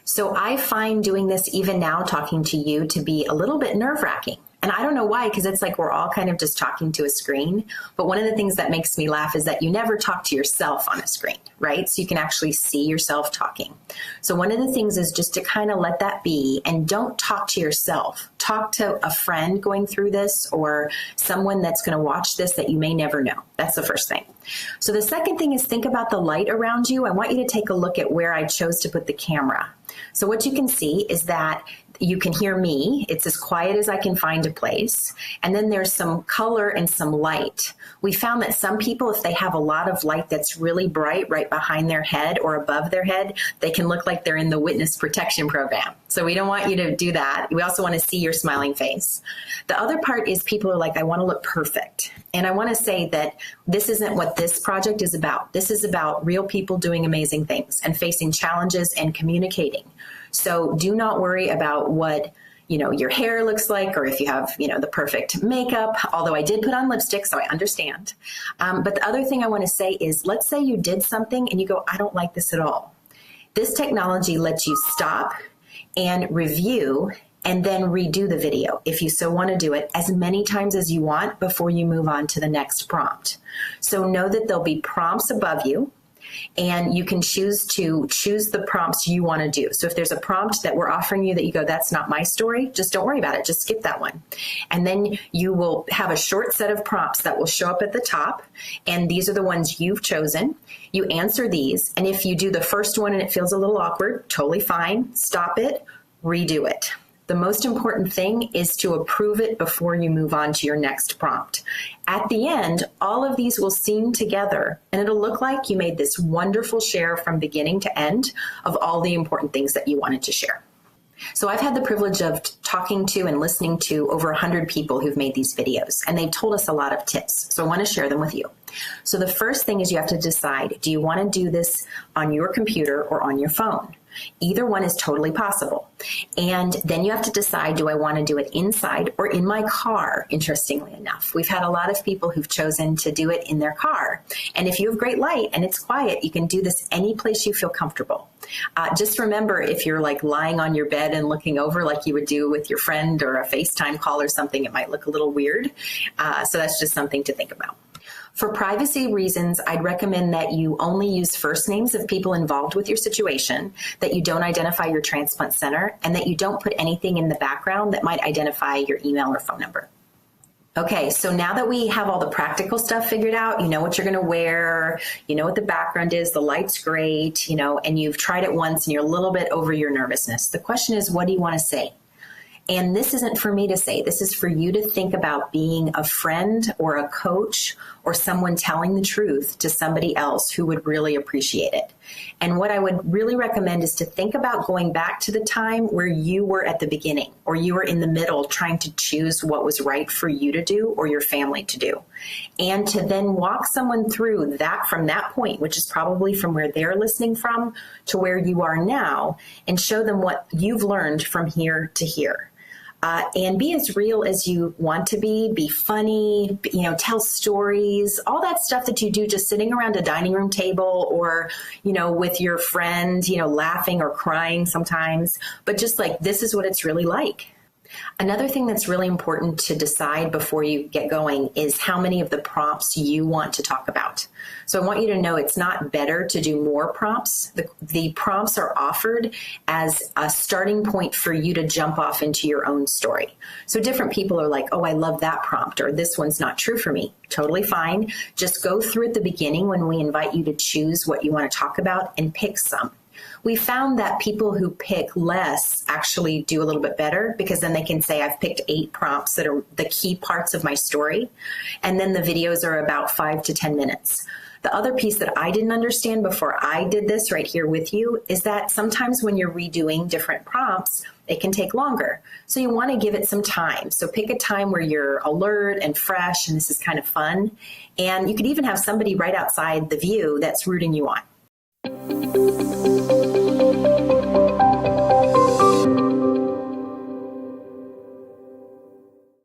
So I find doing this even now, talking to you, to be a little bit nerve-wracking. And I don't know why, because it's like we're all kind of just talking to a screen. But one of the things that makes me laugh is that you never talk to yourself on a screen, right? So you can actually see yourself talking. So one of the things is just to kind of let that be and don't talk to yourself. Talk to a friend going through this or someone that's going to watch this that you may never know. That's the first thing. So the second thing is think about the light around you. I want you to take a look at where I chose to put the camera. So what you can see is that you can hear me. It's as quiet as I can find a place. And then there's some color and some light. We found that some people, if they have a lot of light that's really bright right behind their head or above their head, they can look like they're in the witness protection program. So we don't want you to do that. We also want to see your smiling face. The other part is people are like, I want to look perfect. And I want to say that this isn't what this project is about. This is about real people doing amazing things and facing challenges and communicating. So do not worry about what, your hair looks like, or if you have, the perfect makeup, although I did put on lipstick, so I understand. But the other thing I want to say is, let's say you did something and you go, I don't like this at all. This technology lets you stop and review and then redo the video if you so want to do it as many times as you want before you move on to the next prompt. So know that there'll be prompts above you, and you can choose the prompts you want to do. So if there's a prompt that we're offering you that you go, that's not my story, just don't worry about it. Just skip that one. And then you will have a short set of prompts that will show up at the top. And these are the ones you've chosen. You answer these. And if you do the first one and it feels a little awkward, totally fine. Stop it, redo it. The most important thing is to approve it before you move on to your next prompt. At the end, all of these will seam together and it'll look like you made this wonderful share from beginning to end of all the important things that you wanted to share. So I've had the privilege of talking to and listening to over 100 people who've made these videos, and they've told us a lot of tips. So I want to share them with you. So the first thing is you have to decide, do you want to do this on your computer or on your phone? Either one is totally possible. And then you have to decide, do I want to do it inside or in my car? Interestingly enough, we've had a lot of people who've chosen to do it in their car. And if you have great light and it's quiet, you can do this any place you feel comfortable. Just remember, if you're like lying on your bed and looking over like you would do with your friend or a FaceTime call or something, it might look a little weird. So that's just something to think about. For privacy reasons, I'd recommend that you only use first names of people involved with your situation, that you don't identify your transplant center, and that you don't put anything in the background that might identify your email or phone number. Okay, so now that we have all the practical stuff figured out, you know what you're going to wear, you know what the background is, the light's great, and you've tried it once and you're a little bit over your nervousness. The question is, what do you want to say? And this isn't for me to say. This is for you to think about being a friend or a coach or someone telling the truth to somebody else who would really appreciate it. And what I would really recommend is to think about going back to the time where you were at the beginning or you were in the middle trying to choose what was right for you to do or your family to do. And to then walk someone through that from that point, which is probably from where they're listening from to where you are now, and show them what you've learned from here to here. And be as real as you want to be funny, tell stories, all that stuff that you do just sitting around a dining room table or, with your friend, laughing or crying sometimes, but just like, this is what it's really like. Another thing that's really important to decide before you get going is how many of the prompts you want to talk about. So I want you to know it's not better to do more prompts. The prompts are offered as a starting point for you to jump off into your own story. So different people are like, oh, I love that prompt, or this one's not true for me. Totally fine. Just go through at the beginning when we invite you to choose what you want to talk about and pick some. We found that people who pick less actually do a little bit better because then they can say, I've picked 8 prompts that are the key parts of my story. And then the videos are about 5 to 10 minutes. The other piece that I didn't understand before I did this right here with you is that sometimes when you're redoing different prompts, it can take longer. So you want to give it some time. So pick a time where you're alert and fresh and this is kind of fun. And you could even have somebody right outside the view that's rooting you on.